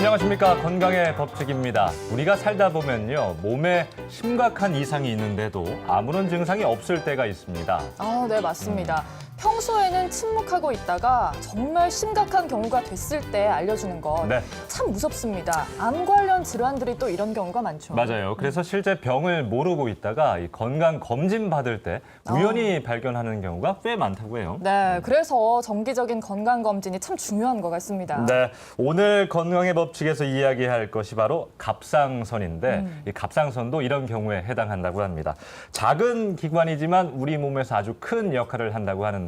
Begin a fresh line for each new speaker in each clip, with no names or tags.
안녕하십니까. 건강의 법칙입니다. 우리가 살다 보면요, 몸에 심각한 이상이 있는데도 아무런 증상이 없을 때가 있습니다.
네, 맞습니다. 평소에는 침묵하고 있다가 정말 심각한 경우가 됐을 때 알려주는 것.
네.
참 무섭습니다. 암 관련 질환들이 또 이런 경우가 많죠.
맞아요. 그래서 실제 병을 모르고 있다가 이 건강 검진 받을 때 우연히 발견하는 경우가 꽤 많다고 해요.
네, 그래서 정기적인 건강검진이 참 중요한 것 같습니다.
네, 오늘 건강의 법칙에서 이야기할 것이 바로 갑상선인데 이 갑상선도 이런 경우에 해당한다고 합니다. 작은 기관이지만 우리 몸에서 아주 큰 역할을 한다고 하는데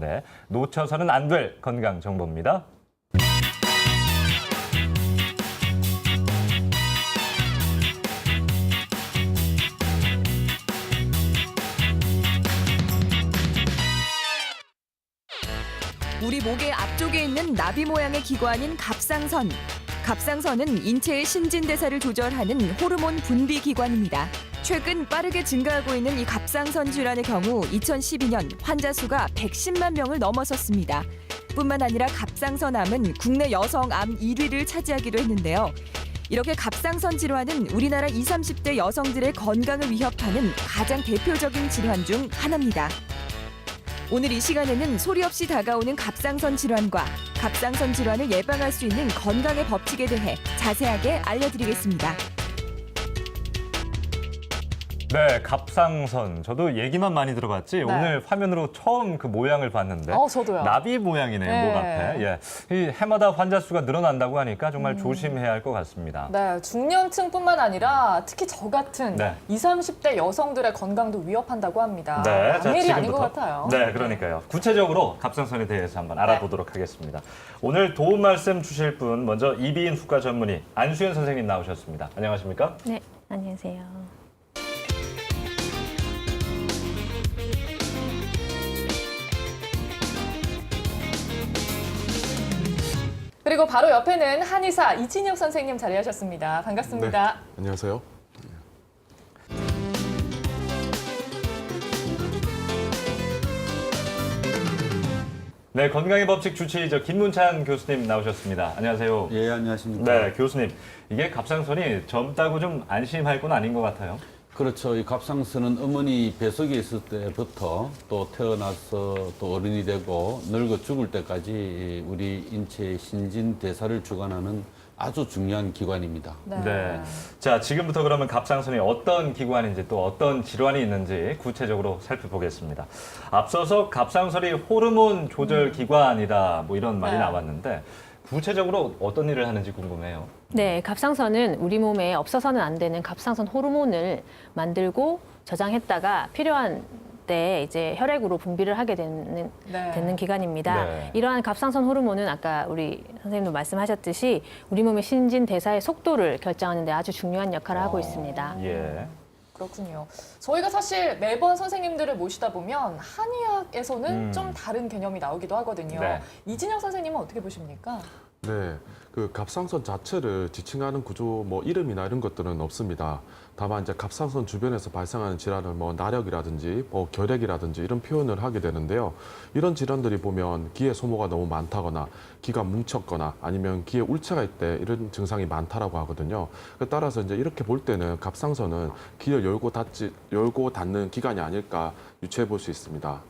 놓쳐서는 안 될 건강 정보입니다.
우리 목의 앞쪽에 있는 나비 모양의 기관인 갑상선. 갑상선은 인체의 신진대사를 조절하는 호르몬 분비 기관입니다. 최근 빠르게 증가하고 있는 이 갑상선 질환의 경우 2012년 환자 수가 110만 명을 넘어섰습니다. 뿐만 아니라 갑상선암은 국내 여성 암 1위를 차지하기도 했는데요. 이렇게 갑상선 질환은 우리나라 20, 30대 여성들의 건강을 위협하는 가장 대표적인 질환 중 하나입니다. 오늘 이 시간에는 소리 없이 다가오는 갑상선 질환과 갑상선 질환을 예방할 수 있는 건강의 법칙에 대해 자세하게 알려드리겠습니다.
네, 갑상선. 저도 얘기만 많이 들어봤지 오늘 화면으로 처음 그 모양을 봤는데
저도요.
나비 모양이네요,
네.
목 앞에. 예, 이 해마다 환자 수가 늘어난다고 하니까 정말 조심해야 할 것 같습니다.
네, 중년층뿐만 아니라 특히 저 같은
네.
20, 30대 여성들의 건강도 위협한다고 합니다.
네, 자,
일이 아닌 것
지금부터.
같아요.
네, 그러니까요. 구체적으로 갑상선에 대해서 한번 알아보도록 하겠습니다. 오늘 도움 말씀 주실 분 먼저 이비인 후과 전문의 안수연 선생님 나오셨습니다. 안녕하십니까?
네, 안녕하세요.
그리고 바로 옆에는 한의사 이진혁 선생님 자리하셨습니다. 반갑습니다.
네, 안녕하세요.
네, 건강의 법칙 주치의죠. 김문찬 교수님 나오셨습니다. 안녕하세요.
예, 안녕하십니까.
네, 교수님. 이게 갑상선이 젊다고 좀 안심할 건 아닌 것 같아요.
그렇죠. 이 갑상선은 어머니 뱃속에 있을 때부터 또 태어나서 또 어른이 되고 늙어 죽을 때까지 우리 인체의 신진대사를 주관하는 아주 중요한 기관입니다.
네. 자, 지금부터 그러면 갑상선이 어떤 기관인지 또 어떤 질환이 있는지 구체적으로 살펴보겠습니다. 앞서서 갑상선이 호르몬 조절 기관이다 뭐 이런 말이
네.
나왔는데 구체적으로 어떤 일을 하는지 궁금해요.
네, 갑상선은 우리 몸에 없어서는 안 되는 갑상선 호르몬을 만들고 저장했다가 필요한 때 이제 혈액으로 분비를 하게 되는 기관입니다.
네.
이러한 갑상선 호르몬은 아까 우리 선생님도 말씀하셨듯이 우리 몸의 신진대사의 속도를 결정하는 데 아주 중요한 역할을 하고 있습니다.
예.
그렇군요. 저희가 사실 매번 선생님들을 모시다 보면 한의학에서는 좀 다른 개념이 나오기도 하거든요.
네.
이진혁 선생님은 어떻게 보십니까?
네, 그 갑상선 자체를 지칭하는 구조, 뭐 이름이나 이런 것들은 없습니다. 다만 이제 갑상선 주변에서 발생하는 질환을 뭐 나력이라든지 뭐 결핵이라든지 이런 표현을 하게 되는데요. 이런 질환들이 보면 기의 소모가 너무 많다거나 기가 뭉쳤거나 아니면 기에 울체가 있대 이런 증상이 많다라고 하거든요. 따라서 이제 이렇게 볼 때는 갑상선은 기를 열고 닫는 기관이 아닐까 유추해 볼 수 있습니다.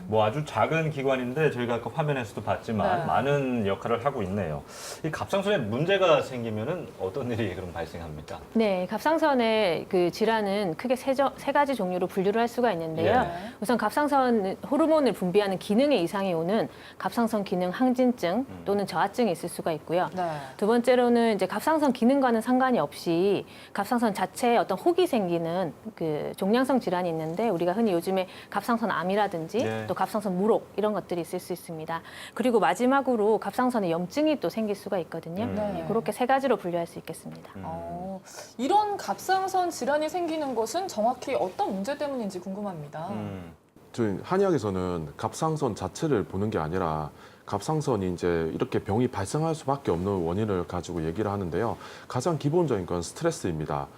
뭐 아주 작은 기관인데 저희가 아까 화면에서도 봤지만
네.
많은 역할을 하고 있네요. 이 갑상선에 문제가 생기면은 어떤 일이 그럼 발생합니까?
네, 갑상선의 그 질환은 크게 세 가지 종류로 분류를 할 수가 있는데요.
예.
우선 갑상선 호르몬을 분비하는 기능에 이상이 오는 갑상선 기능 항진증 또는 저하증이 있을 수가 있고요.
네.
두 번째로는 이제 갑상선 기능과는 상관이 없이 갑상선 자체에 어떤 혹이 생기는 그 종양성 질환이 있는데 우리가 흔히 요즘에 갑상선암이라든지
네.
또 갑상선 물혹 이런 것들이 있을 수 있습니다. 그리고 마지막으로 갑상선에 염증이 또 생길 수가 있거든요.
네.
그렇게 세 가지로 분류할 수 있겠습니다.
이런 갑상선 질환이 생기는 것은 정확히 어떤 문제 때문인지 궁금합니다.
저희 한의학에서는 갑상선 자체를 보는 게 아니라 갑상선이 이제 이렇게 병이 발생할 수밖에 없는 원인을 가지고 얘기를 하는데요. 가장 기본적인 건 스트레스입니다.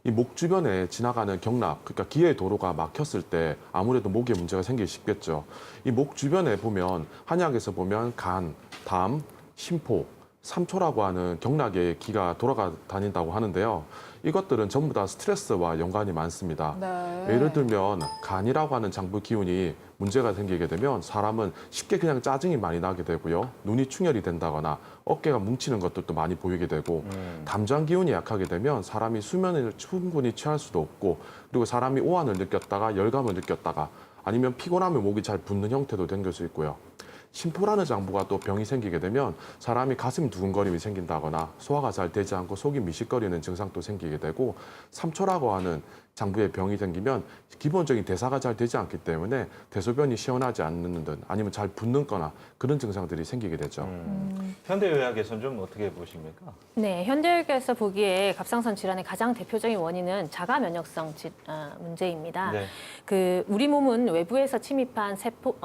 이 목 주변에 지나가는 경락, 그러니까 기의 도로가 막혔을 때 아무래도 목에 문제가 생기기 쉽겠죠. 이 목 주변에 보면 한의학에서 보면 간, 담, 심포, 삼초라고 하는 경락의 기가 돌아다닌다고 하는데요. 이것들은 전부 다 스트레스와 연관이 많습니다.
네.
예를 들면 간이라고 하는 장부 기운이 문제가 생기게 되면 사람은 쉽게 그냥 짜증이 많이 나게 되고요. 눈이 충혈이 된다거나 어깨가 뭉치는 것들도 많이 보이게 되고 담장 기운이 약하게 되면 사람이 수면을 충분히 취할 수도 없고 그리고 사람이 오한을 느꼈다가 열감을 느꼈다가 아니면 피곤하면 목이 잘 붓는 형태도 생길 수 있고요. 심포라는 장부가 또 병이 생기게 되면 사람이 가슴 두근거림이 생긴다거나 소화가 잘 되지 않고 속이 미식거리는 증상도 생기게 되고 삼초라고 하는 장부에 병이 생기면 기본적인 대사가 잘 되지 않기 때문에 대소변이 시원하지 않는 듯 아니면 잘 붓는 거나 그런 증상들이 생기게 되죠.
현대의학에서는 좀 어떻게 보십니까?
네, 현대의학에서 보기에 갑상선 질환의 가장 대표적인 원인은 자가 면역성 문제입니다.
네.
그 우리 몸은 외부에서 침입한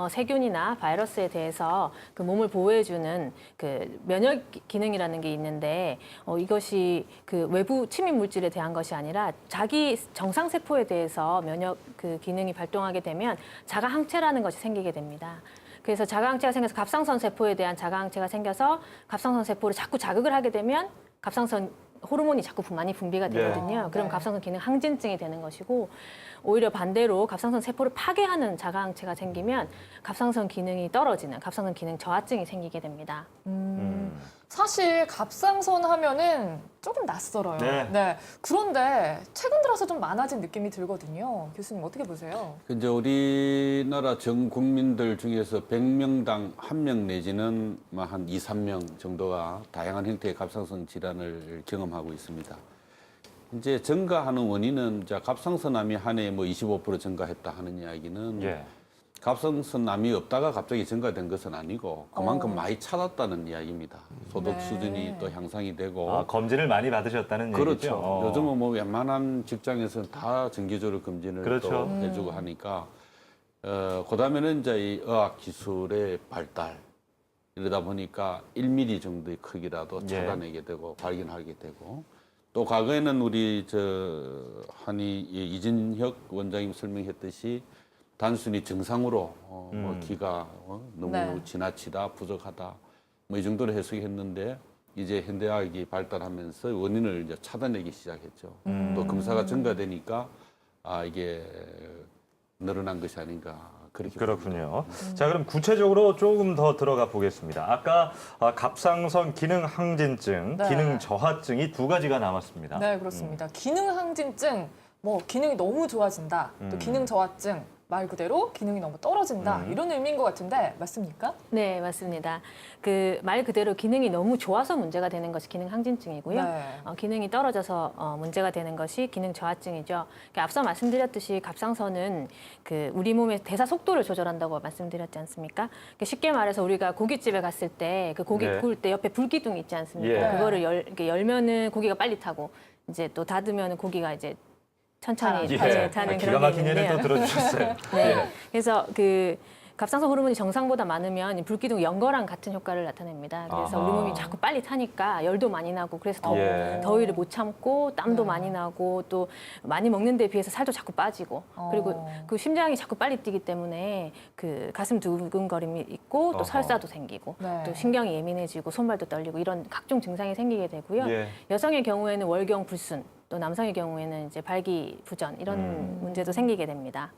세균이나 바이러스에 대해서 그 몸을 보호해주는 그 면역 기능이라는 게 있는데 이것이 그 외부 침입 물질에 대한 것이 아니라 자기 정상 세포에 대해서 면역 그 기능이 발동하게 되면 자가 항체라는 것이 생기게 됩니다. 그래서 자가항체가 생겨서 갑상선 세포에 대한 자가항체가 생겨서 갑상선 세포를 자꾸 자극을 하게 되면 갑상선 호르몬이 자꾸 많이 분비가 되거든요.
네.
그럼
네.
갑상선 기능 항진증이 되는 것이고 오히려 반대로 갑상선 세포를 파괴하는 자가항체가 생기면 갑상선 기능이 떨어지는 갑상선 기능 저하증이 생기게 됩니다.
사실 갑상선 하면은 조금 낯설어요.
네.
그런데 최근 들어서 좀 많아진 느낌이 들거든요. 교수님 어떻게 보세요?
이제 우리나라 전 국민들 중에서 100명당 1명 내지는 뭐한 2, 3명 정도가 다양한 형태의 갑상선 질환을 경험하고 있습니다. 이제 증가하는 원인은 이제 갑상선암이 한 해에 뭐 25% 증가했다 하는 이야기는
예.
갑상선암이 없다가 갑자기 증가된 것은 아니고 그만큼 많이 찾았다는 이야기입니다. 소득
네.
수준이 또 향상이 되고
아, 검진을 많이 받으셨다는
그렇죠.
얘기죠?
요즘은 뭐 웬만한 직장에서는 다 정기적으로 검진을
그렇죠.
또 해주고 하니까 그다음에는 이제 이 의학 기술의 발달 이러다 보니까 1mm 정도의 크기라도
예.
찾아내게 되고 발견하게 되고 또 과거에는 우리 한의 이진혁 원장님 설명했듯이 단순히 증상으로 뭐 기가 너무
네.
지나치다 부족하다 뭐 이 정도로 해석했는데 이제 현대의학이 발달하면서 원인을 이제 찾아내기 시작했죠. 또 검사가 증가되니까 이게 늘어난 것이 아닌가 그렇게
그렇군요. 자, 그럼 구체적으로 조금 더 들어가 보겠습니다. 아까 갑상선 기능 항진증,
네.
기능 저하증이 두 가지가 남았습니다.
네, 그렇습니다. 기능 항진증, 뭐 기능이 너무 좋아진다. 또 기능 저하증, 말 그대로 기능이 너무 떨어진다. 이런 의미인 것 같은데 맞습니까?
네, 맞습니다. 그 말 그대로 기능이 너무 좋아서 문제가 되는 것이 기능 항진증이고요.
네.
기능이 떨어져서 문제가 되는 것이 기능 저하증이죠. 그러니까 앞서 말씀드렸듯이 갑상선은 그 우리 몸의 대사 속도를 조절한다고 말씀드렸지 않습니까? 그러니까 쉽게 말해서 우리가 고깃집에 갔을 때 그 고기
네.
구울 때 옆에 불기둥이 있지 않습니까?
예.
그거를 이렇게 열면은 고기가 빨리 타고 이제 또 닫으면은 고기가 이제 천천히
예.
타는
기가
그런 게
막힌 예를
있는데요.
또 들어주셨어요.
네.
예.
그래서 그 갑상선 호르몬이 정상보다 많으면 불기둥 연거랑 같은 효과를 나타냅니다. 그래서
아하.
우리 몸이 자꾸 빨리 타니까 열도 많이 나고 그래서
예.
더위를 못 참고 땀도
네.
많이 나고 또 많이 먹는 데 비해서 살도 자꾸 빠지고 그리고 그 심장이 자꾸 빨리 뛰기 때문에 그 가슴 두근거림이 있고 또
어허.
설사도 생기고
네.
또 신경이 예민해지고 손발도 떨리고 이런 각종 증상이 생기게 되고요.
예.
여성의 경우에는 월경 불순 또 남성의 경우에는 이제 발기부전 이런 문제도 생기게 됩니다.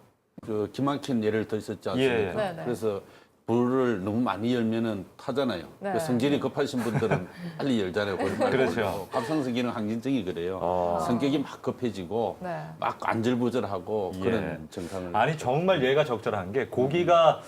기막힌 예를 더 있었지
예.
않습니까?
네, 네.
그래서 불을 너무 많이 열면은 타잖아요.
네.
그 성질이 급하신 분들은 빨리 열잖아요.
그렇죠.
갑상선 기능 항진증이 그래요. 성격이 막 급해지고
네.
막 안절부절하고
예.
그런 증상을
아니 정말 얘가 적절한 게 고기가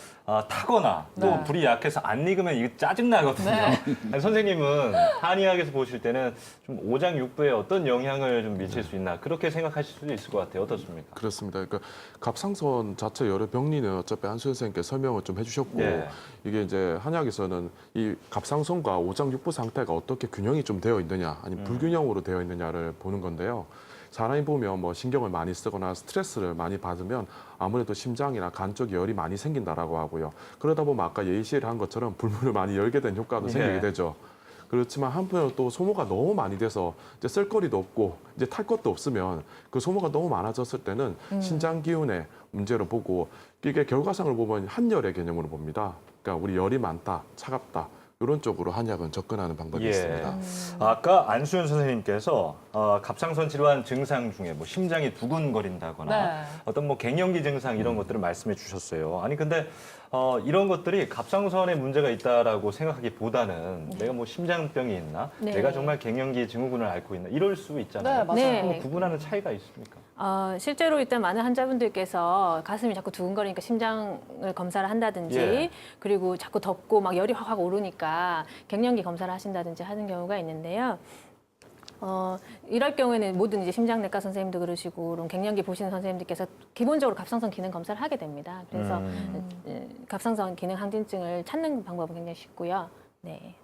타거나 또
네.
불이 약해서 안 익으면 이게 짜증 나거든요. 아니, 선생님은 한의학에서 보실 때는 좀 오장육부에 어떤 영향을 좀 미칠 수 있나 그렇게 생각하실 수도 있을 것 같아요. 어떻습니까?
그렇습니다. 그러니까 갑상선 자체 여러 병리는 어차피 안수 선생님께 설명을 좀 해주셨고
예.
이게 이제 한의학에서는 이 갑상선과 오장육부 상태가 어떻게 균형이 좀 되어 있느냐 아니면 불균형으로 되어 있느냐를 보는 건데요. 사람이 보면 뭐 신경을 많이 쓰거나 스트레스를 많이 받으면 아무래도 심장이나 간 쪽에 열이 많이 생긴다라고 하고요. 그러다 보면 아까 예시를 한 것처럼 불문을 많이 열게 된 효과도 생기게 되죠. 그렇지만 한편으로 또 소모가 너무 많이 돼서 이제 쓸 거리도 없고 이제 탈 것도 없으면 그 소모가 너무 많아졌을 때는 신장 기운의 문제로 보고 이게 결과상을 보면 한열의 개념으로 봅니다. 그러니까 우리 열이 많다, 차갑다. 이런 쪽으로 한약은 접근하는 방법이
예.
있습니다.
아까 안수연 선생님께서 갑상선 질환 증상 중에 뭐 심장이 두근거린다거나
네.
어떤 뭐 갱년기 증상 이런 것들을 말씀해 주셨어요. 아니 근데 이런 것들이 갑상선에 문제가 있다라고 생각하기보다는 내가 뭐 심장병이 있나,
네.
내가 정말 갱년기 증후군을 앓고 있나 이럴 수 있잖아요.
네, 맞아요.
네.
그럼 구분하는 차이가 있습니까?
실제로 일단 많은 환자분들께서 가슴이 자꾸 두근거리니까 심장을 검사를 한다든지
예.
그리고 자꾸 덥고 막 열이 확 오르니까 갱년기 검사를 하신다든지 하는 경우가 있는데요. 이럴 경우에는 모든 이제 심장내과 선생님도 그러시고 그럼 갱년기 보시는 선생님들께서 기본적으로 갑상선 기능 검사를 하게 됩니다. 그래서 갑상선 기능 항진증을 찾는 방법은 굉장히 쉽고요. 네.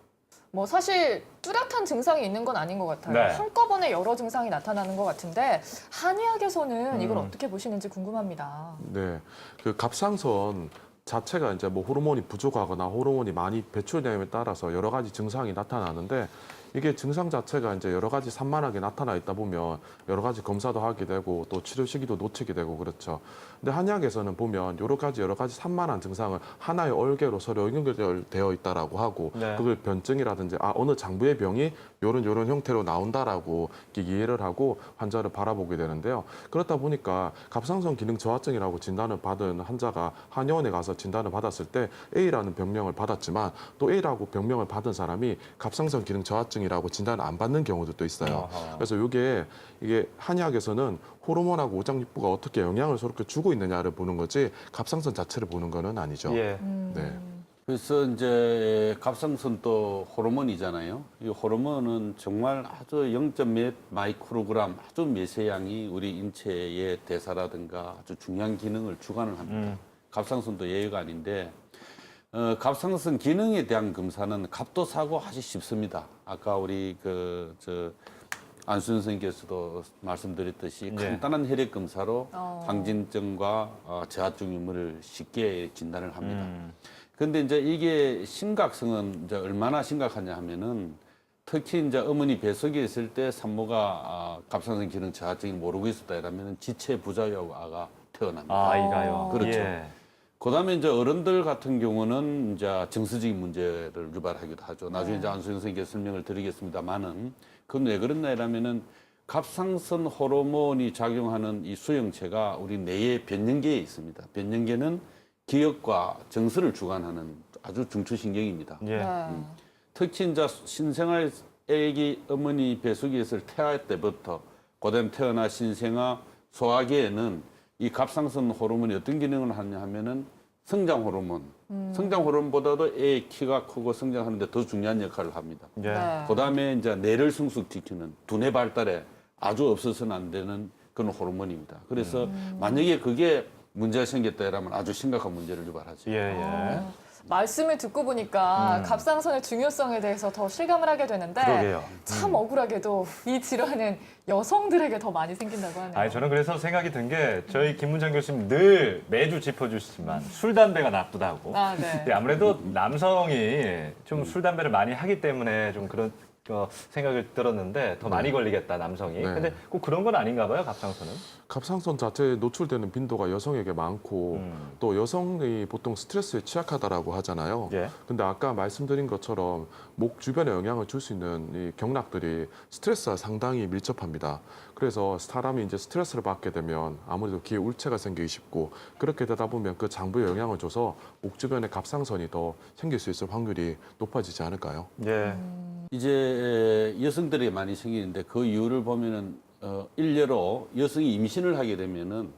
뭐 사실 뚜렷한 증상이 있는 건 아닌 것 같아요.
네.
한꺼번에 여러 증상이 나타나는 것 같은데 한의학에서는 이걸 어떻게 보시는지 궁금합니다.
네, 그 갑상선 자체가 이제 뭐 호르몬이 부족하거나 호르몬이 많이 배출됨에 따라서 여러 가지 증상이 나타나는데 이게 증상 자체가 이제 여러 가지 산만하게 나타나 있다 보면 여러 가지 검사도 하게 되고 또 치료 시기도 놓치게 되고 그렇죠. 근데 한의학에서는 보면 여러 가지 산만한 증상을 하나의 얼개로 서로 연결되어 있다라고 하고
네.
그걸 변증이라든지 어느 장부의 병이 요런 형태로 나온다라고 이렇게 이해를 하고 환자를 바라보게 되는데요. 그렇다 보니까 갑상선 기능 저하증이라고 진단을 받은 환자가 한의원에 가서 진단을 받았을 때 A라는 병명을 받았지만 또 A라고 병명을 받은 사람이 갑상선 기능 저하증이라고 진단을 안 받는 경우도 있어요.
아하.
그래서 이게 한의학에서는 호르몬하고 오장육부가 어떻게 영향을 서로 주고 있느냐를 보는 거지 갑상선 자체를 보는 거는 아니죠.
예.
네.
그래서 이제 갑상선도 호르몬이잖아요. 이 호르몬은 정말 아주 0. 몇 마이크로그램 아주 미세양이 우리 인체의 대사라든가 아주 중요한 기능을 주관을 합니다. 갑상선도 예외가 아닌데 갑상선 기능에 대한 검사는 갑도사고 하기 쉽습니다. 아까 우리 안수연 선생님께서도 말씀드렸듯이
네.
간단한 혈액 검사로 항진증과 저하증 유무를 쉽게 진단을 합니다. 근데 이제 이게 심각성은 이제 얼마나 심각하냐 하면은 특히 이제 어머니 뱃속에 있을 때 산모가 갑상선 기능 저하증이 모르고 있었다 이러면은 지체 부작용아가 태어납니다.
아이가요.
그렇죠.
예.
그다음에 이제 어른들 같은 경우는 이제 정서적인 문제를 유발하기도 하죠. 나중에 이제 안수영 선생님께 설명을 드리겠습니다만은 그건 왜 그렇나 이러면은 갑상선 호르몬이 작용하는 이 수용체가 우리 뇌의 변연계에 있습니다. 변연계는 기억과 정서를 주관하는 아주 중추신경입니다.
예.
네.
특히 이제 신생아 애기 어머니 뱃속에 있을 태아 때부터 그다음 태어나 신생아 소아기에는 이 갑상선 호르몬이 어떤 기능을 하냐 하면은 성장 호르몬. 성장 호르몬보다도 애의 키가 크고 성장하는데 더 중요한 역할을 합니다.
예.
네.
그다음에 이제 뇌를 성숙시키는 두뇌 발달에 아주 없어서는 안 되는 그런 호르몬입니다. 그래서 만약에 그게 문제가 생겼다 이러면 아주 심각한 문제를 유발하죠.
예. 예.
말씀을 듣고 보니까 갑상선의 중요성에 대해서 더 실감을 하게 되는데
그러게요.
참 억울하게도 이 질환은 여성들에게 더 많이 생긴다고 하네요.
아니 저는 그래서 생각이 든 게 저희 김문장 교수님 늘 매주 짚어주시지만 술 담배가 나쁘다고.
아, 네.
근데 아무래도 남성이 좀 술 담배를 많이 하기 때문에 좀 그런 생각을 들었는데 더 많이 걸리겠다 남성이.
네.
근데 꼭 그런 건 아닌가 봐요 갑상선은.
갑상선 자체에 노출되는 빈도가 여성에게 많고 또 여성이 보통 스트레스에 취약하다라고 하잖아요.
예.
근데 아까 말씀드린 것처럼 목 주변에 영향을 줄 수 있는 이 경락들이 스트레스와 상당히 밀접합니다. 그래서 사람이 이제 스트레스를 받게 되면 아무래도 귀에 울체가 생기기 쉽고 그렇게 되다 보면 그 장부에 영향을 줘서 목 주변에 갑상선이 더 생길 수 있을 확률이 높아지지 않을까요?
예.
이제 여성들에게 많이 생기는데 그 이유를 보면은 일례로 여성이 임신을 하게 되면은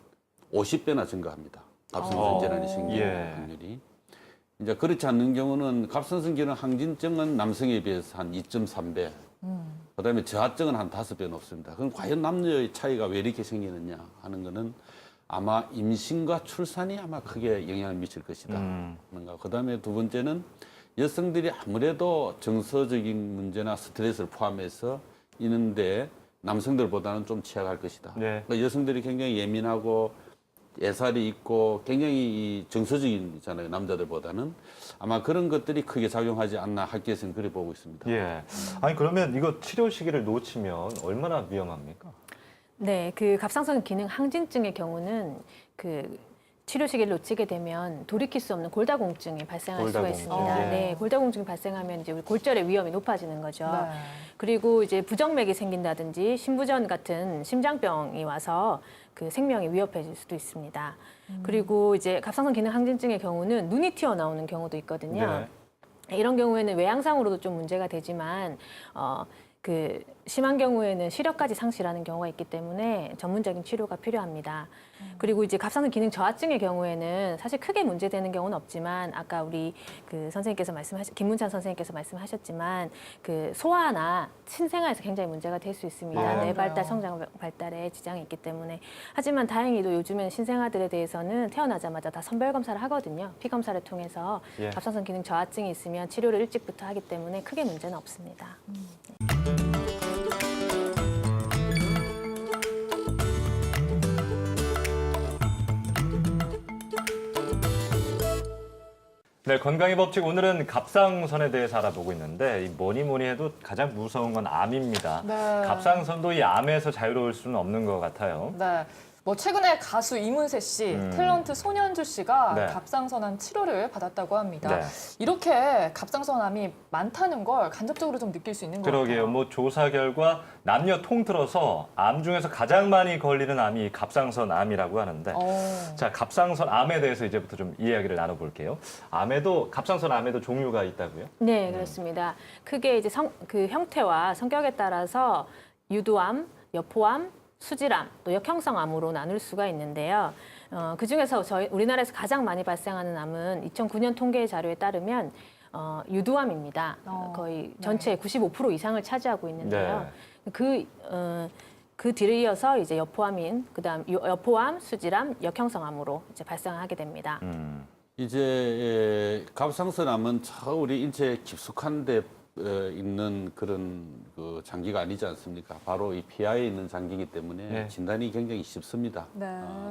50배나 증가합니다. 갑상선 질환이 생기는
예.
확률이. 이제 그렇지 않는 경우는 갑상선 기능 항진증은 남성에 비해서 한 2.3배. 그다음에 저하증은 한 5배 높습니다. 그럼 과연 남녀의 차이가 왜 이렇게 생기느냐 하는 거는 아마 임신과 출산이 아마 크게 영향을 미칠 것이다. 하는가. 그다음에 두 번째는 여성들이 아무래도 정서적인 문제나 스트레스를 포함해서 있는데 남성들보다는 좀 취약할 것이다.
네.
그러니까 여성들이 굉장히 예민하고 애살이 있고 굉장히 정서적이잖아요. 남자들보다는 아마 그런 것들이 크게 작용하지 않나 학계에서는 그래 보고 있습니다.
예. 아니 그러면 이거 치료 시기를 놓치면 얼마나 위험합니까?
네, 그 갑상선 기능 항진증의 경우는 그 치료 시기를 놓치게 되면 돌이킬 수 없는 골다공증이 발생할 수가
골다공증.
있습니다.
예.
네, 골다공증이 발생하면 이제 우리 골절의 위험이 높아지는 거죠.
네.
그리고 이제 부정맥이 생긴다든지 심부전 같은 심장병이 와서 그 생명이 위협해질 수도 있습니다. 그리고 이제 갑상선 기능 항진증의 경우는 눈이 튀어나오는 경우도 있거든요. 이런 경우에는 외양상으로도 좀 문제가 되지만 그 심한 경우에는 시력까지 상실하는 경우가 있기 때문에 전문적인 치료가 필요합니다. 그리고 이제 갑상선 기능 저하증의 경우에는 사실 크게 문제되는 경우는 없지만 아까 우리 그 선생님께서 김문찬 선생님께서 말씀하셨지만 그 소화나 신생아에서 굉장히 문제가 될 수 있습니다.
네.
뇌 발달,
그래요.
성장 발달에 지장이 있기 때문에 하지만 다행히도 요즘에는 신생아들에 대해서는 태어나자마자 다 선별 검사를 하거든요. 피 검사를 통해서
예.
갑상선 기능 저하증이 있으면 치료를 일찍부터 하기 때문에 크게 문제는 없습니다.
네, 건강의 법칙 오늘은 갑상선에 대해서 알아보고 있는데 이 뭐니 해도 가장 무서운 건 암입니다.
네.
갑상선도 이 암에서 자유로울 수는 없는 것 같아요.
네. 뭐 최근에 가수 이문세 씨, 탤런트 손현주 씨가
네.
갑상선암 치료를 받았다고 합니다.
네.
이렇게 갑상선암이 많다는 걸 간접적으로 좀 느낄 수 있는 것 같아요.
그러게요. 뭐 조사 결과 남녀 통틀어서 암 중에서 가장 많이 걸리는 암이 갑상선암이라고 하는데 자, 갑상선암에 대해서 이제부터 좀 이야기를 나눠볼게요. 갑상선암에도 종류가 있다고요?
네, 그렇습니다. 크게 이제 그 형태와 성격에 따라서 유두암, 여포암, 수질암, 또 역형성암으로 나눌 수가 있는데요. 그 중에서 우리나라에서 가장 많이 발생하는 암은 2009년 통계 자료에 따르면 유두암입니다. 거의 전체의 95% 이상을 차지하고 있는데요. 그 뒤를 이어서 이제 여포암인 그다음 여포암, 수질암, 역형성암으로 이제 발생하게 됩니다.
이제 갑상선암은 저 우리 인체에 깊숙한 데 있는 그런 그 장기가 아니지 않습니까? 바로 이 피하에 있는 장기이기 때문에
네.
진단이 굉장히 쉽습니다.
네.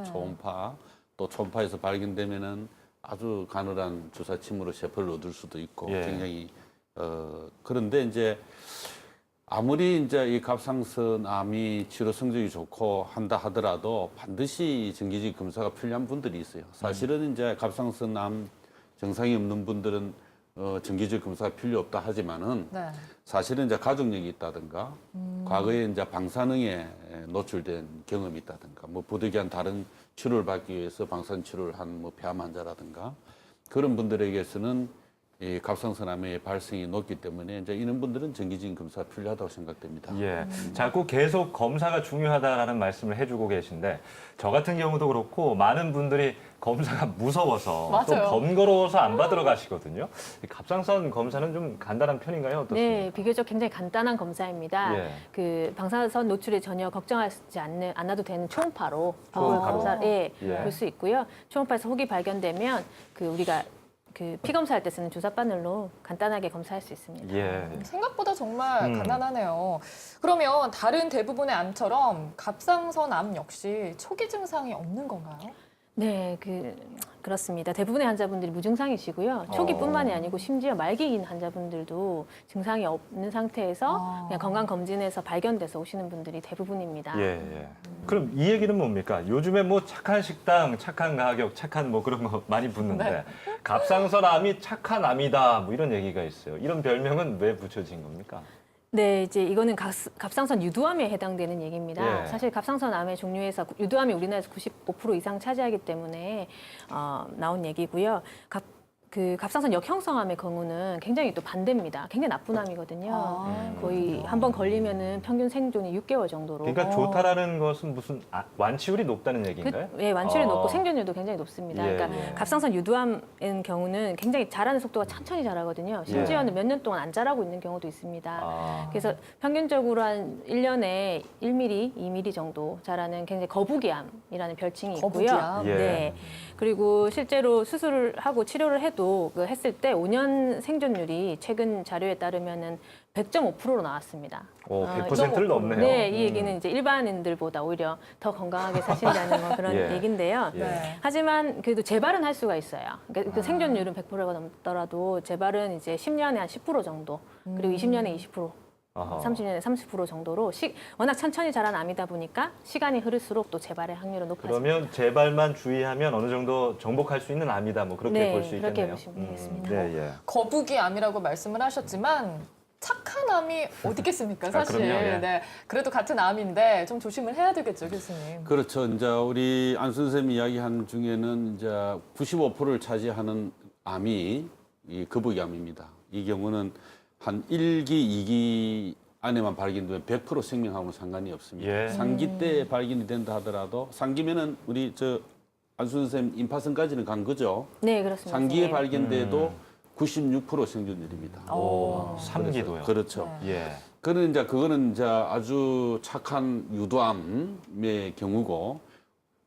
초음파 또 초음파에서 발견되면은 아주 가늘한 주사침으로 세포를 얻을 수도 있고
예.
굉장히 그런데 이제 아무리 이제 이 갑상선암이 치료 성적이 좋고 한다 하더라도 반드시 정기적 검사가 필요한 분들이 있어요. 사실은 이제 갑상선암 증상이 없는 분들은 정기적 검사가 필요 없다 하지만은
네.
사실은 이제 가족력이 있다든가 과거에 이제 방사능에 노출된 경험이 있다든가 뭐 부득이한 다른 치료를 받기 위해서 방사능 치료를 한 뭐 폐암 환자라든가 그런 분들에게서는 이 갑상선암의 발생이 높기 때문에 이제 이런 분들은 정기적인 검사가 필요하다고 생각됩니다.
예. 자꾸 계속 검사가 중요하다라는 말씀을 해주고 계신데 저 같은 경우도 그렇고 많은 분들이 검사가 무서워서 또
맞아요.
번거로워서 안 받으러 가시거든요. 이 갑상선 검사는 좀 간단한 편인가요? 어떻습니까?
네, 비교적 굉장히 간단한 검사입니다.
예.
그 방사선 노출에 전혀 걱정하지 않아도 되는 초음파로
초음파로?
검사를
예.
볼 수 있고요. 초음파에서 혹이 발견되면 그 우리가 그 피 검사할 때 쓰는 주사 바늘로 간단하게 검사할 수 있습니다.
예.
생각보다 정말 간단하네요. 그러면 다른 대부분의 암처럼 갑상선암 역시 초기 증상이 없는 건가요?
네, 그렇습니다. 대부분의 환자분들이 무증상이시고요. 초기뿐만이 아니고 심지어 말기인 환자분들도 증상이 없는 상태에서 그냥 건강검진에서 발견돼서 오시는 분들이 대부분입니다.
예, 예. 그럼 이 얘기는 뭡니까? 요즘에 뭐 착한 식당, 착한 가격, 착한 뭐 그런 거 많이 붙는데
네.
갑상선암이 착한 암이다 뭐 이런 얘기가 있어요. 이런 별명은 왜 붙여진 겁니까?
네, 이제 이거는 갑상선 유두암에 해당되는 얘기입니다.
예.
사실 갑상선암의 종류에서 유두암이 우리나라에서 95% 이상 차지하기 때문에 나온 얘기고요. 갑상선 역형성암의 경우는 굉장히 또 반대입니다. 굉장히 나쁜 암이거든요. 거의 한 번 걸리면은 평균 생존이 6개월 정도로.
그러니까 좋다라는 것은 무슨 완치율이 높다는 얘기인가요?
예, 완치율이 높고 생존율도 굉장히 높습니다.
예,
그러니까
예.
갑상선 유두암의 경우는 굉장히 자라는 속도가 천천히 자라거든요. 심지어는 몇 년 동안 안 자라고 있는 경우도 있습니다.
아.
그래서 평균적으로 한 1년에 1mm, 2mm 정도 자라는 굉장히 거북이암이라는 별칭이 있고요.
거북이암?
예.
네. 그리고 실제로 수술을 하고 치료를 해도 했을 때 5년 생존율이 최근 자료에 따르면은 100.5%로 나왔습니다.
오, 100%를 넘네요.
네, 이 얘기는 이제 일반인들보다 오히려 더 건강하게 사신다는 건 그런
예.
얘기인데요.
예.
네.
하지만 그래도 재발은 할 수가 있어요. 그러니까 그 생존율은 100%가 넘더라도 재발은 이제 10년에 한 10% 정도, 그리고 20년에 20%.
어허.
30년에 30% 정도로 워낙 천천히 자란 암이다 보니까 시간이 흐를수록 또 재발의 확률은 높아집니다.
그러면 재발만 주의하면 어느 정도 정복할 수 있는 암이다. 뭐 그렇게
네,
볼 수 있겠네요.
그렇게 보시면 되겠습니다.
네, 예.
거북이 암이라고 말씀을 하셨지만 착한 암이 어디 있겠습니까, 사실.
그럼요, 예.
네, 그래도 같은 암인데 좀 조심을 해야 되겠죠, 교수님.
그렇죠. 이제 우리 안 선생님이 이야기한 중에는 이제 95%를 차지하는 암이 이 거북이암입니다. 이 경우는 한 1기, 2기 안에만 발견되면 100% 생명하고는 상관이 없습니다.
예.
상기 때 발견이 된다 하더라도 상기면은 우리 안수 선생님 임파선까지는 간 거죠.
네, 그렇습니다.
상기에
선생님.
발견돼도 96% 생존율입니다.
오, 3기도요.
그렇죠.
예.
그거는 이제 아주 착한 유도암의 경우고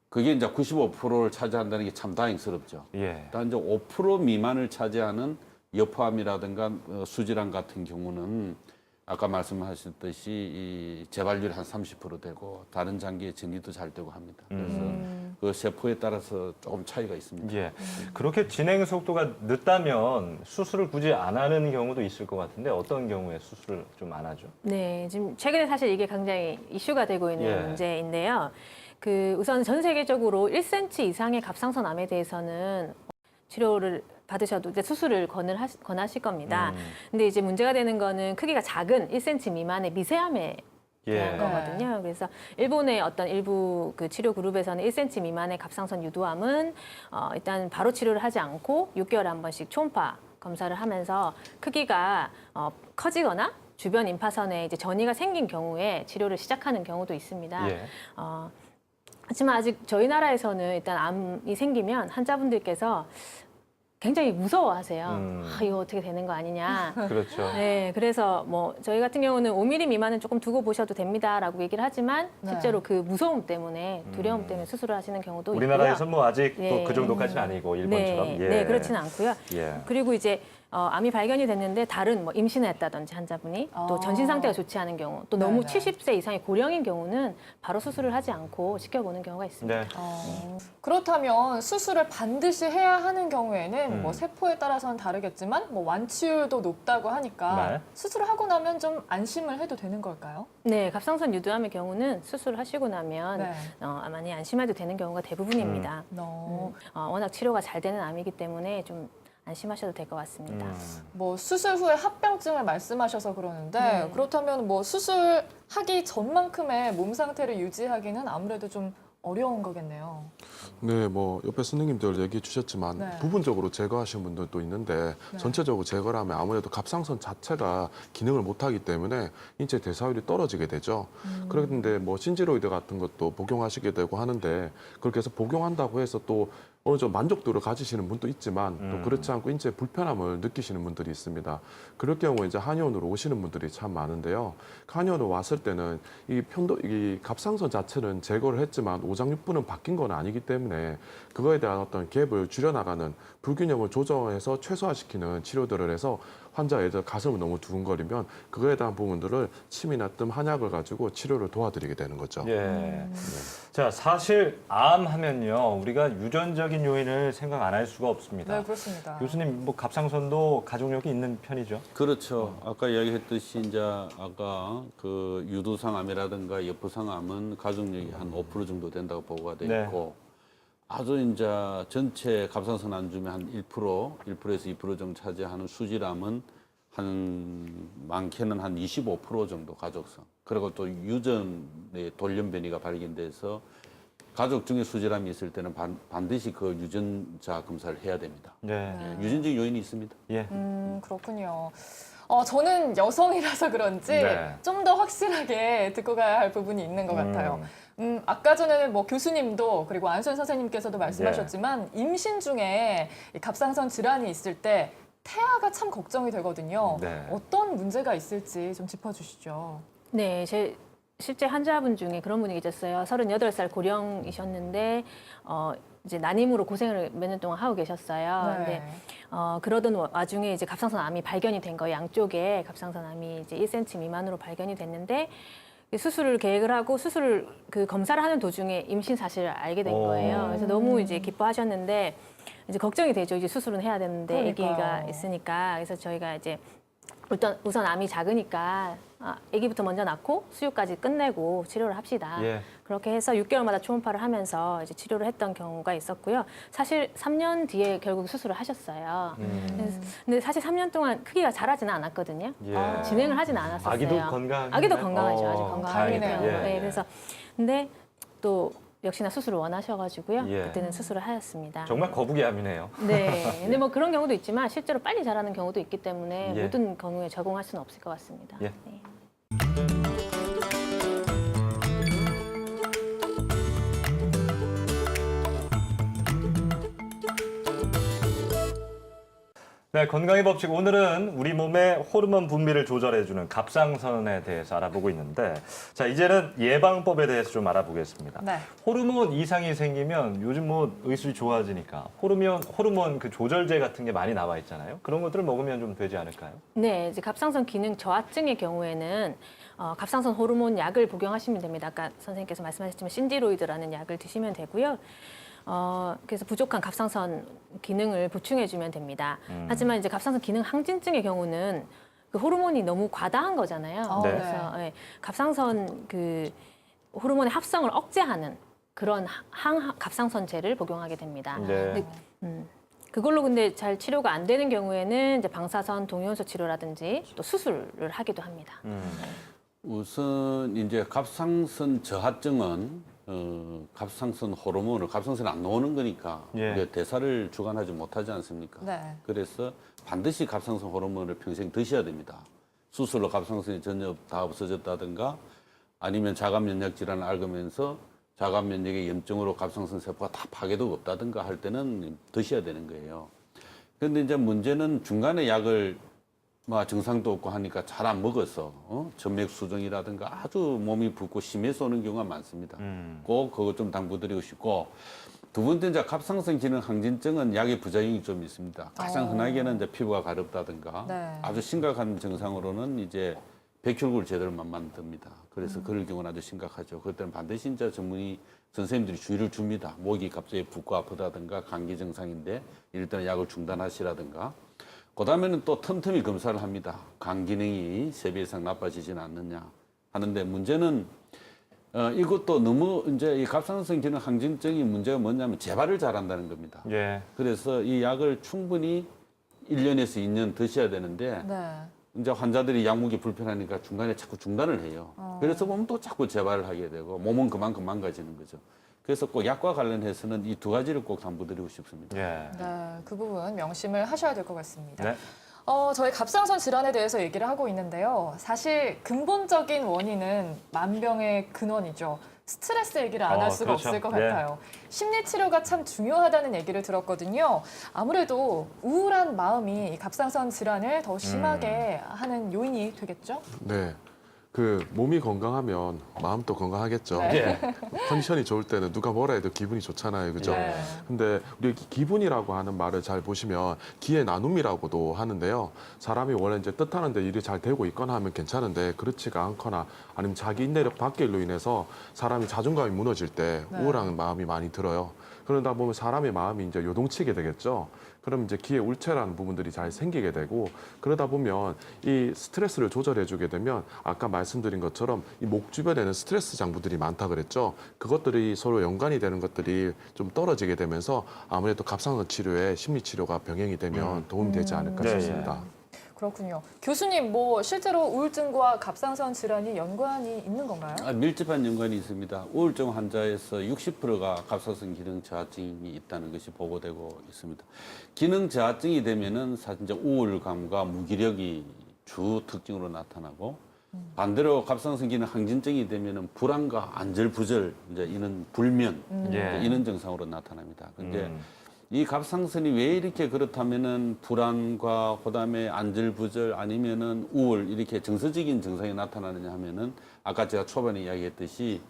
그게 이제 95%를 차지한다는 게 참 다행스럽죠.
예.
단 이제 5% 미만을 차지하는 여포암이라든가 수질암 같은 경우는 아까 말씀하셨듯이 이 재발률이 한 30% 되고 다른 장기의 정리도 잘 되고 합니다. 그래서 그 세포에 따라서 조금 차이가 있습니다.
예. 그렇게 진행 속도가 늦다면 수술을 굳이 안 하는 경우도 있을 것 같은데 어떤 경우에 수술을 좀 안 하죠?
네, 지금 최근에 사실 이게 굉장히 이슈가 되고 있는
예.
문제인데요. 우선 전 세계적으로 1cm 이상의 갑상선 암에 대해서는 치료를 받으셔도 이제 수술을 권하실 겁니다. 근데 이제 문제가 되는 거는 크기가 작은 1cm 미만의 미세암에 대한
예.
거거든요. 그래서 일본의 어떤 일부 그 치료 그룹에서는 1cm 미만의 갑상선 유도암은 일단 바로 치료를 하지 않고 6개월에 한 번씩 초음파 검사를 하면서 크기가 커지거나 주변 임파선에 이제 전이가 생긴 경우에 치료를 시작하는 경우도 있습니다.
예.
하지만 아직 저희 나라에서는 일단 암이 생기면 환자분들께서 굉장히 무서워하세요. 이거 어떻게 되는 거 아니냐.
그렇죠.
네, 그래서 뭐 저희 같은 경우는 5mm 미만은 조금 두고 보셔도 됩니다라고 얘기를 하지만 실제로 그 무서움 때문에 두려움 때문에 수술을 하시는 경우도
우리나라에서
있고요.
뭐 아직 또
네.
그 정도까지는 아니고 일본처럼.
네,
예.
네, 그렇지는 않고요.
예.
그리고 이제 암이 발견이 됐는데 다른 뭐 임신을 했다든지 환자분이 또 전신 상태가 좋지 않은 경우 또 너무
네네.
70세 이상의 고령인 경우는 바로 수술을 하지 않고 지켜보는 경우가 있습니다.
네.
그렇다면 수술을 반드시 해야 하는 경우에는 뭐 세포에 따라서는 다르겠지만 뭐 완치율도 높다고 하니까
네.
수술을 하고 나면 좀 안심을 해도 되는 걸까요?
네, 갑상선 유두암의 경우는 수술을 하시고 나면
네.
많이 안심해도 되는 경우가 대부분입니다. 워낙 치료가 잘 되는 암이기 때문에 좀 안심하셔도 될 것 같습니다.
뭐 수술 후에 합병증을 말씀하셔서 그러는데 그렇다면 뭐 수술하기 전만큼의 몸 상태를 유지하기는 아무래도 좀 어려운 거겠네요.
네, 뭐 옆에 선생님들 얘기해 주셨지만
네.
부분적으로 제거하신 분들도 있는데 전체적으로 제거를 하면 아무래도 갑상선 자체가 기능을 못하기 때문에 인체 대사율이 떨어지게 되죠. 그런데 뭐 신지로이드 같은 것도 복용하시게 되고 하는데 그렇게 해서 복용한다고 해서 또 어느 정도 만족도를 가지시는 분도 있지만 또 그렇지 않고 인체에 불편함을 느끼시는 분들이 있습니다. 그럴 경우에 이제 한의원으로 오시는 분들이 참 많은데요. 한의원으로 왔을 때는 이 갑상선 자체는 제거를 했지만 오장육부는 바뀐 건 아니기 때문에 그거에 대한 어떤 갭을 줄여나가는 불균형을 조정해서 최소화시키는 치료들을 해서 환자의 가슴을 너무 두근거리면 그거에 대한 부분들을 침이나 뜸 한약을 가지고 치료를 도와드리게 되는 거죠.
예. 자, 사실 암 하면요. 우리가 유전적인 요인을 생각 안 할 수가 없습니다.
네, 그렇습니다.
교수님, 뭐 갑상선도 가족력이 있는 편이죠?
그렇죠. 아까 이야기했듯이 이제 아까 그 유두상암이라든가 여포상암은 가족력이 한 5% 정도 된다고 보고가 돼
네.
있고 아주 이제 전체 갑상선 안 주면 한 1%에서 2% 정도 차지하는 수질암은 한 많게는 한 25% 정도 가족성. 그리고 또 유전의 돌연 변이가 발견돼서 가족 중에 수질암이 있을 때는 반드시 그 유전자 검사를 해야 됩니다.
네.
예, 유전적 요인이 있습니다.
예.
그렇군요. 저는 여성이라서 그런지
네.
좀 더 확실하게 듣고 가야 할 부분이 있는 것 같아요. 아까 전에 뭐 교수님도 그리고 안수현 선생님께서도 말씀하셨지만 임신 중에 이 갑상선 질환이 있을 때 태아가 참 걱정이 되거든요.
네.
어떤 문제가 있을지 좀 짚어주시죠.
네, 제 실제 환자분 중에 그런 분이 계셨어요. 38살 고령이셨는데 이제 난임으로 고생을 몇 년 동안 하고 계셨어요. 근데 그러던 와중에 이제 갑상선 암이 발견이 된 거예요. 양쪽에 갑상선 암이 이제 1cm 미만으로 발견이 됐는데 수술을 계획을 하고 수술 그 검사를 하는 도중에 임신 사실을 알게 된 거예요. 그래서 너무 이제 기뻐하셨는데 이제 걱정이 되죠. 이제 수술은 해야 되는데
그러니까요.
아기가 있으니까. 그래서 저희가 이제 우선 암이 작으니까 아기부터 먼저 낳고 수유까지 끝내고 치료를 합시다.
예.
그렇게 해서 6개월마다 초음파를 하면서 이제 치료를 했던 경우가 있었고요. 사실 3년 뒤에 결국 수술을 하셨어요. 근데 사실 3년 동안 크기가 자라지는 않았거든요.
예.
진행을 하지는 않았었어요.
아기도 건강한가요?
아기도 건강하죠. 아직 건강하기
다행이네요.
때문에.
예.
네, 그래서 근데 또 역시나 수술을 원하셔가지고요.
예.
그때는 수술을 하였습니다.
정말 거북이암이네요.
네. 근데 뭐 그런 경우도 있지만 실제로 빨리 자라는 경우도 있기 때문에
예.
모든 경우에 적용할 수는 없을 것 같습니다.
예.
네.
네, 건강의 법칙 오늘은 우리 몸의 호르몬 분비를 조절해주는 갑상선에 대해서 알아보고 있는데 자 이제는 예방법에 대해서 좀 알아보겠습니다.
네.
호르몬 이상이 생기면 요즘 뭐 의술이 좋아지니까 호르몬 그 조절제 같은 게 많이 나와 있잖아요. 그런 것들을 먹으면 좀 되지 않을까요?
네, 이제 갑상선 기능 저하증의 경우에는 갑상선 호르몬 약을 복용하시면 됩니다. 아까 선생님께서 말씀하셨지만 신디로이드라는 약을 드시면 되고요. 그래서 부족한 갑상선 기능을 보충해주면 됩니다. 하지만 이제 갑상선 기능 항진증의 경우는 그 호르몬이 너무 과다한 거잖아요.
네.
그래서 예, 갑상선 그 호르몬의 합성을 억제하는 그런 갑상선제를 복용하게 됩니다.
네.
그걸로 근데 잘 치료가 안 되는 경우에는 이제 방사선 동요소 치료라든지 또 수술을 하기도 합니다.
우선 이제 갑상선 저하증은 갑상선 호르몬을 갑상선이 안 나오는 거니까
예.
우리가 대사를 주관하지 못하지 않습니까?
네.
그래서 반드시 갑상선 호르몬을 평생 드셔야 됩니다. 수술로 갑상선이 전혀 다 없어졌다든가 아니면 자가 면역 질환을 앓으면서 자가 면역의 염증으로 갑상선 세포가 다 파괴도 없다든가 할 때는 드셔야 되는 거예요. 그런데 이제 문제는 중간에 약을 뭐 증상도 없고 하니까 잘 안 먹어서 전맥 수정이라든가 아주 몸이 붓고 심해서 오는 경우가 많습니다. 꼭 그거 좀 당부드리고 싶고 두 번째 이제 갑상선 기능 항진증은 약의 부작용이 좀 있습니다. 가장 흔하게는 이제 피부가 가렵다든가
네.
아주 심각한 증상으로는 이제 백혈구를 제대로만 만듭니다. 그래서 그럴 경우는 아주 심각하죠. 그때는 반드시 이제 전문의 선생님들이 주의를 줍니다. 목이 갑자기 붓고 아프다든가 감기 증상인데 이럴 때는 약을 중단하시라든가. 그다음에는 또 틈틈이 검사를 합니다. 간 기능이 3배 이상 나빠지지는 않느냐 하는데 문제는 이것도 너무 이제 이 갑상선 기능 항진증이 문제가 뭐냐면 재발을 잘한다는 겁니다.
예.
그래서 이 약을 충분히 1년에서 2년 드셔야 되는데
네.
이제 환자들이 약 먹기 불편하니까 중간에 자꾸 중단을 해요. 그래서 보면 또 자꾸 재발을 하게 되고 몸은 그만큼 망가지는 거죠. 그래서 꼭 약과 관련해서는 이 두 가지를 꼭 당부드리고 싶습니다.
예.
네, 그 부분 명심을 하셔야 될 것 같습니다.
네.
저희 갑상선 질환에 대해서 얘기를 하고 있는데요. 사실 근본적인 원인은 만병의 근원이죠. 스트레스 얘기를 안 할 수가
그렇죠.
없을 것
예.
같아요. 심리 치료가 참 중요하다는 얘기를 들었거든요. 아무래도 우울한 마음이 이 갑상선 질환을 더 심하게 하는 요인이 되겠죠?
네. 그 몸이 건강하면 마음도 건강하겠죠.
네.
예.
컨디션이 좋을 때는 누가 뭐라 해도 기분이 좋잖아요. 그죠?
네.
근데 우리 기분이라고 하는 말을 잘 보시면 기의 나눔이라고도 하는데요. 사람이 원래 이제 뜻하는데 일이 잘 되고 있거나 하면 괜찮은데 그렇지가 않거나 아니면 자기 인내력 밖에 로 인해서 사람이 자존감이 무너질 때
네.
우울한 마음이 많이 들어요. 그러다 보면 사람의 마음이 이제 요동치게 되겠죠. 그럼 이제 기의 울체라는 부분들이 잘 생기게 되고 그러다 보면 이 스트레스를 조절해주게 되면 아까 말씀드린 것처럼 이 목 주변에는 스트레스 장부들이 많다 그랬죠. 그것들이 서로 연관이 되는 것들이 좀 떨어지게 되면서 아무래도 갑상선 치료에 심리 치료가 병행이 되면 도움이 되지 않을까
네,
싶습니다.
그렇군요. 교수님, 뭐 실제로 우울증과 갑상선 질환이 연관이 있는 건가요?
밀접한 연관이 있습니다. 우울증 환자에서 60%가 갑상선 기능 저하증이 있다는 것이 보고되고 있습니다. 기능 저하증이 되면은 사실 이제 우울감과 무기력이 주 특징으로 나타나고 반대로 갑상선 기능 항진증이 되면은 불안과 안절부절 이제 이런 불면
예.
이런 증상으로 나타납니다. 근데 이 갑상선이 왜 이렇게 그렇다면은 불안과 그다음에 안절부절 아니면은 우울 이렇게 정서적인 증상이 나타나느냐 하면은 아까 제가 초반에 이야기했듯이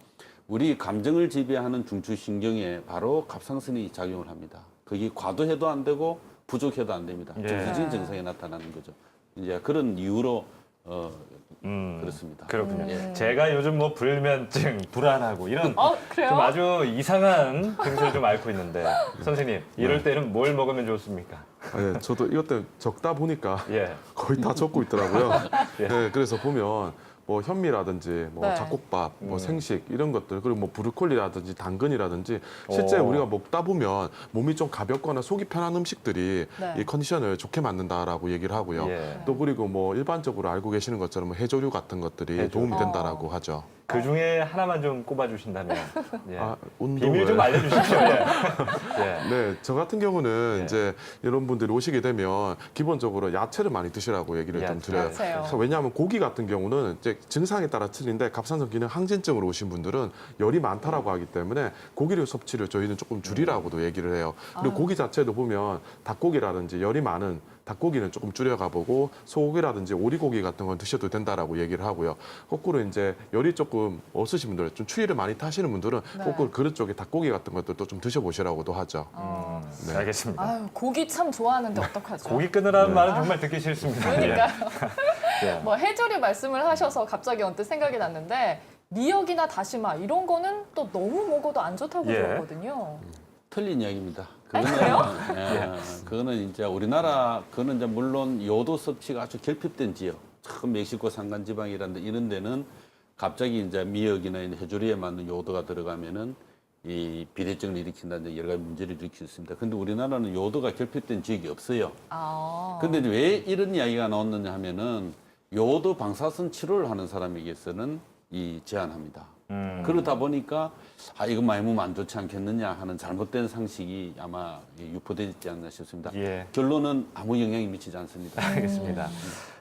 우리 감정을 지배하는 중추신경에 바로 갑상선이 작용을 합니다. 그게 과도해도 안 되고 부족해도 안 됩니다.
예.
정서적인 증상이 나타나는 거죠. 이제 그런 이유로 그렇습니다.
그렇군요.
예.
제가 요즘 뭐 불면증, 불안하고 이런
그래요?
좀 아주 이상한 증세를 좀 앓고 있는데 선생님 이럴 때는 뭘 먹으면 좋습니까?
예, 저도 이것 때문에 적다 보니까
예.
거의 다 적고 있더라고요.
예.
예, 그래서 보면 뭐 현미라든지 뭐
네.
잡곡밥, 뭐 생식 이런 것들 그리고 뭐 브로콜리라든지 당근이라든지 실제
오.
우리가 먹다 보면 몸이 좀 가볍거나 속이 편한 음식들이
네.
이 컨디션을 좋게 만든다라고 얘기를 하고요.
예.
또 그리고 뭐 일반적으로 알고 계시는 것처럼 뭐 해조류 같은 것들이
해조류.
도움이 된다라고 하죠.
그 중에 하나만 좀 꼽아주신다면 예.
아,
비밀 좀 알려주십시오. 예. 예.
네, 저 같은 경우는
예.
이제 이런 분들이 오시게 되면 기본적으로 야채를 많이 드시라고 얘기를 좀
야채.
드려요.
야채요.
그래서 왜냐하면 고기 같은 경우는 이제 증상에 따라 틀린데 갑상선 기능 항진증으로 오신 분들은 열이 많다라고 하기 때문에 고기류 섭취를 저희는 조금 줄이라고도 얘기를 해요. 그리고 고기 자체도 보면 닭고기라든지 열이 많은 닭고기는 조금 줄여가보고 소고기라든지 오리고기 같은 건 드셔도 된다라고 얘기를 하고요. 거꾸로 이제 열이 조금 없으신 분들, 좀 추위를 많이 타시는 분들은
네.
거꾸로 그릇 쪽에 닭고기 같은 것들도 좀 드셔보시라고도 하죠. 네.
알겠습니다.
아유, 고기 참 좋아하는데 어떡하죠?
고기 끊으라는 말은 정말 듣기 싫습니다.
그러니까요.
예.
뭐 해조류 말씀을 하셔서 갑자기 언뜻 생각이 났는데 미역이나 다시마 이런 거는 또 너무 먹어도 안 좋다고
예.
들었거든요.
틀린 이야기입니다.
그래요?
그거는 이제 우리나라 그거는 이제 물론 요도 섭취가 아주 결핍된 지역, 참 멕시코 산간 지방이라는 이런 데는 갑자기 이제 미역이나 해조류에 맞는 요도가 들어가면은 이 비대증을 일으킨다든지 여러 가지 문제를 일으킬 수 있습니다. 근데 우리나라는 요도가 결핍된 지역이 없어요.
아.
근데 이제 왜 이런 이야기가 나왔느냐 하면은 요도 방사선 치료를 하는 사람에게서는 이 제한합니다. 그러다 보니까 이거 많이 먹으면 안 좋지 않겠느냐 하는 잘못된 상식이 아마 유포되지 않나 싶습니다.
예.
결론은 아무 영향이 미치지 않습니다.
알겠습니다.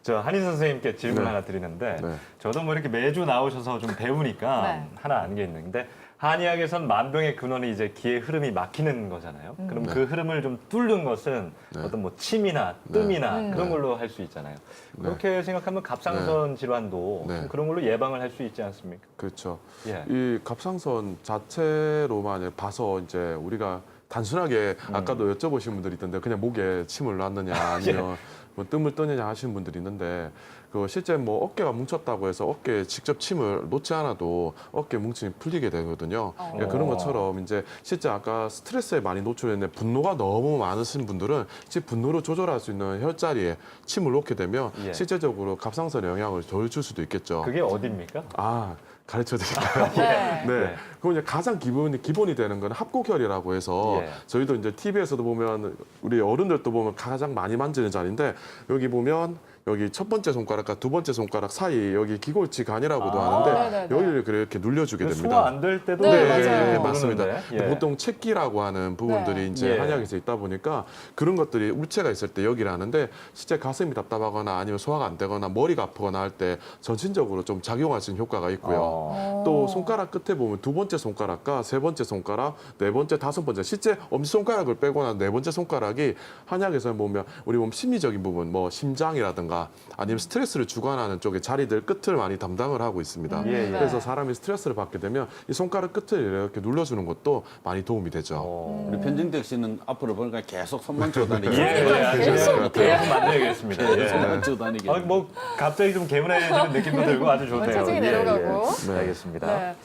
저 한인 선생님께 질문
네.
하나 드리는데
네.
저도 뭐 이렇게 매주 나오셔서 좀 배우니까
네.
하나 아는 게 있는데 한의학에선 만병의 근원이 이제 기의 흐름이 막히는 거잖아요. 그럼 그 흐름을 좀 뚫는 것은
네.
어떤 뭐 침이나 뜸이나
네.
그런 걸로 할 수 있잖아요.
네.
그렇게 생각하면 갑상선 질환도
네.
좀 그런 걸로 예방을 할 수 있지 않습니까?
그렇죠.
예.
이 갑상선 자체로만 봐서 이제 우리가 단순하게 아까도 여쭤보신 분들이 있던데 그냥 목에 침을 놨느냐 아니면 뭐 뜸을 뜨느냐 하시는 분들이 있는데 그 실제 뭐 어깨가 뭉쳤다고 해서 어깨에 직접 침을 놓지 않아도 어깨 뭉침이 풀리게 되거든요. 그러니까 그런 것처럼 이제 실제 아까 스트레스에 많이 노출했는데 분노가 너무 많으신 분들은 이 분노를 조절할 수 있는 혈자리에 침을 놓게 되면
예.
실제적으로 갑상선에 영향을 덜 줄 수도 있겠죠.
그게 어디입니까?
아, 가르쳐 드릴까요?
네.
네. 그럼 이제 가장 기본이 되는 건 합곡혈이라고 해서
예.
저희도 이제 TV에서도 보면 우리 어른들도 보면 가장 많이 만지는 자리인데 여기 보면 여기 첫 번째 손가락과 두 번째 손가락 사이 여기 기골지간이라고도 하는데
네네네.
여기를 그렇게 눌려주게
그
됩니다.
소화 안 될 때도
네,
그렇게
맞아요.
네, 맞습니다.
누르는데. 예.
보통 채끼라고 하는 부분들이
네.
이제
예.
한약에서 있다 보니까 그런 것들이 울체가 있을 때 여기를 하는데 실제 가슴이 답답하거나 아니면 소화가 안 되거나 머리가 아프거나 할 때 전신적으로 좀 작용할 수 있는 효과가 있고요.
어.
또 손가락 끝에 보면 두 번째 손가락과 세 번째 손가락, 네 번째, 다섯 번째 실제 엄지손가락을 빼거나 네 번째 손가락이 한약에서 보면 우리 몸 심리적인 부분 뭐 심장이라든가 아니면 스트레스를 주관하는 쪽의 자리들 끝을 많이 담당을 하고 있습니다.
예, 예.
그래서 사람이 스트레스를 받게 되면 이 손가락 끝을 이렇게 눌러주는 것도 많이 도움이 되죠.
어.
우리 편정택 씨는 앞으로 보니까 계속 손만 쥐고 다니게.
예,
계속,
계속 만들어야겠습니다. 예.
손만 쥐고 다니게.
뭐 갑자기 좀 개운해지는 느낌도 들고 아주 좋네요.
체중이 내려가고.
네, 알겠습니다.
네.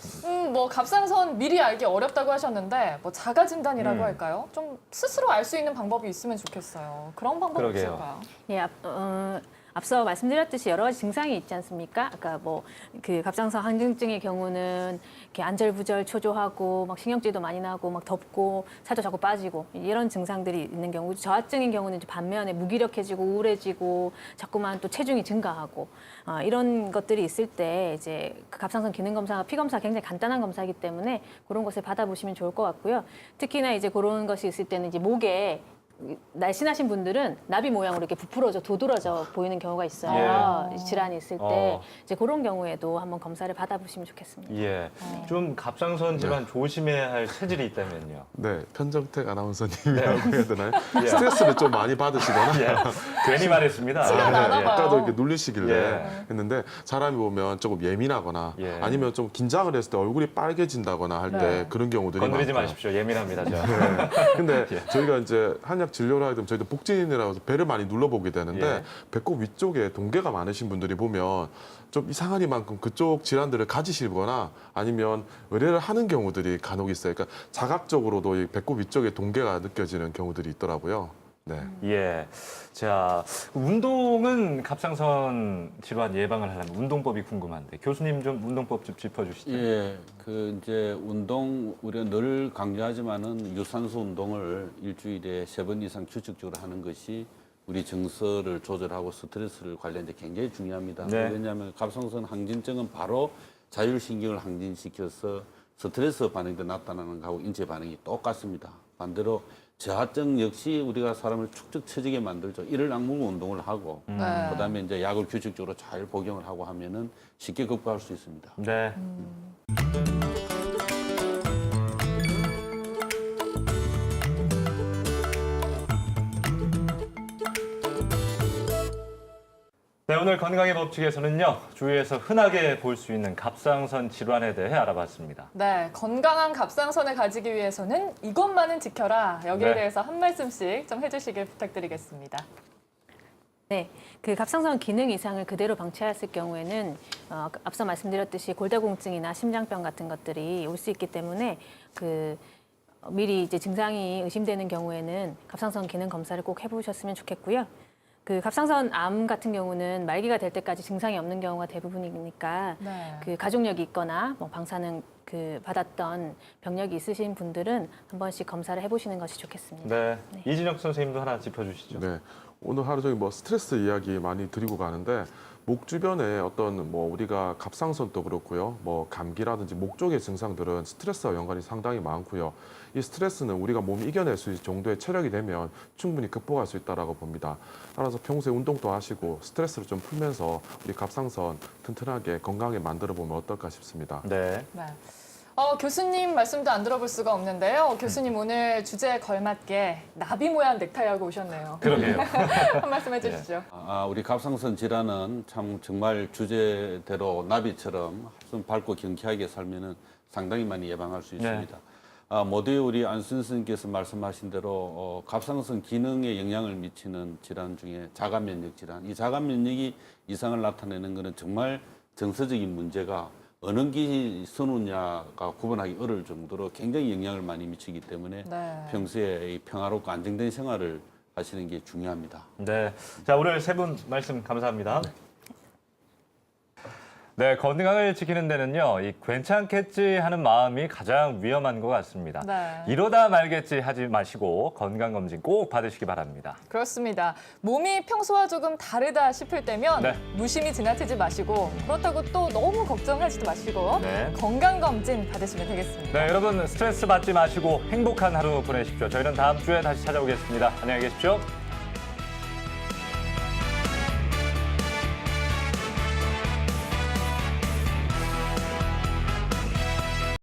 뭐 갑상선 미리 알기 어렵다고 하셨는데 뭐 자가 진단이라고 할까요? 좀 스스로 알 수 있는 방법이 있으면 좋겠어요. 그런 방법
그러게요.
없을까요?
예, 앞서 말씀드렸듯이 여러 가지 증상이 있지 않습니까? 아까 뭐 그 갑상선 항진증의 경우는 이렇게 안절부절 초조하고 막 신경질도 많이 나고 막 덥고 살도 자꾸 빠지고 이런 증상들이 있는 경우, 저하증인 경우는 이제 반면에 무기력해지고 우울해지고 자꾸만 또 체중이 증가하고 이런 것들이 있을 때 이제 그 갑상선 기능 검사가 피 검사 굉장히 간단한 검사이기 때문에 그런 것을 받아보시면 좋을 것 같고요. 특히나 이제 그런 것이 있을 때는 이제 목에 날씬하신 분들은 나비 모양으로 이렇게 부풀어져 도드러져 보이는 경우가 있어요. 이 질환이 있을 때 이제 그런 경우에도 한번 검사를 받아보시면 좋겠습니다.
예. 좀 갑상선 질환 조심해야 할 체질이 있다면요.
네, 편정택 아나운서님이라고
네.
해야 되나요? 스트레스를 좀 많이 받으시거나
예. 괜히 말했습니다.
시간 나나 봐요.
아까도 이렇게 눌리시길래
예.
했는데 사람이 보면 조금 예민하거나
예.
아니면 좀 긴장을 했을 때 얼굴이 빨개진다거나 할 때
네.
그런 경우들이
건드리지
많고요.
마십시오. 예민합니다. 저.
근데
예.
저희가 이제 한약 만약 진료를 하게 되면 저희도 복진이라고 해서 배를 많이 눌러보게 되는데
예.
배꼽 위쪽에 동계가 많으신 분들이 보면 좀 이상하니만큼 그쪽 질환들을 가지시거나 아니면 의뢰를 하는 경우들이 간혹 있어요. 그러니까 자각적으로도 이 배꼽 위쪽에 동계가 느껴지는 경우들이 있더라고요. 네.
예. 자, 운동은 갑상선 질환 예방을 하려면 운동법이 궁금한데 교수님 좀 운동법 좀 짚어주시죠.
예, 그 이제 운동 우리가 늘 강조하지만은 유산소 운동을 일주일에 3번 이상 규칙적으로 하는 것이 우리 정서를 조절하고 스트레스를 관리하는 데 굉장히 중요합니다.
네.
왜냐하면 갑상선 항진증은 바로 자율신경을 항진시켜서 스트레스 반응도 나타나는 거하고 인체 반응이 똑같습니다. 반대로 저하증 역시 우리가 사람을 축적 처지게 만들죠. 이를 악물고 운동을 하고
네.
그다음에 이제 약을 규칙적으로 잘 복용을 하고 하면은 쉽게 극복할 수 있습니다.
네. 네, 오늘 건강의 법칙에서는요, 주위에서 흔하게 볼 수 있는 갑상선 질환에 대해 알아봤습니다.
네, 건강한 갑상선을 가지기 위해서는 이것만은 지켜라. 여기에
네.
대해서 한 말씀씩 좀 해주시길 부탁드리겠습니다.
네, 그 갑상선 기능 이상을 그대로 방치했을 경우에는 앞서 말씀드렸듯이 골다공증이나 심장병 같은 것들이 올 수 있기 때문에 미리 이제 증상이 의심되는 경우에는 갑상선 기능 검사를 꼭 해보셨으면 좋겠고요. 그 갑상선 암 같은 경우는 말기가 될 때까지 증상이 없는 경우가 대부분이니까
네.
그 가족력이 있거나 뭐 방사능 받았던 병력이 있으신 분들은 한 번씩 검사를 해보시는 것이 좋겠습니다.
네. 이진혁 선생님도 하나 짚어주시죠.
네. 오늘 하루 종일 뭐 스트레스 이야기 많이 드리고 가는데 목 주변에 어떤 뭐 우리가 갑상선도 그렇고요. 뭐 감기라든지 목 쪽의 증상들은 스트레스와 연관이 상당히 많고요. 이 스트레스는 우리가 몸이 이겨낼 수 있을 정도의 체력이 되면 충분히 극복할 수 있다라고 봅니다. 따라서 평소에 운동도 하시고 스트레스를 좀 풀면서 우리 갑상선 튼튼하게 건강하게 만들어 보면 어떨까 싶습니다.
네.
네. 교수님 말씀도 안 들어볼 수가 없는데요. 교수님 오늘 주제에 걸맞게 나비 모양 넥타이하고 오셨네요.
그러게요.
한 말씀 해주시죠.
우리 갑상선 질환은 참 정말 주제대로 나비처럼 좀 밝고 경쾌하게 살면은 상당히 많이 예방할 수 있습니다. 모두 우리 안순 선생님께서 말씀하신 대로 갑상선 기능에 영향을 미치는 질환 중에 자가면역 질환. 이 자가면역이 이상을 나타내는 것은 정말 정서적인 문제가 어느 기 선우냐가 구분하기 어려울 정도로 굉장히 영향을 많이 미치기 때문에
네.
평소에 이 평화롭고 안정된 생활을 하시는 게 중요합니다.
네. 자, 오늘 세 분 말씀 감사합니다. 네, 건강을 지키는 데는요, 이 괜찮겠지 하는 마음이 가장 위험한 것 같습니다.
네.
이러다 말겠지 하지 마시고 건강검진 꼭 받으시기 바랍니다.
그렇습니다. 몸이 평소와 조금 다르다 싶을 때면
네.
무심히 지나치지 마시고 그렇다고 또 너무 걱정하지도 마시고
네.
건강검진 받으시면 되겠습니다.
네, 여러분 스트레스 받지 마시고 행복한 하루 보내십시오. 저희는 다음 주에 다시 찾아오겠습니다. 안녕히 계십시오.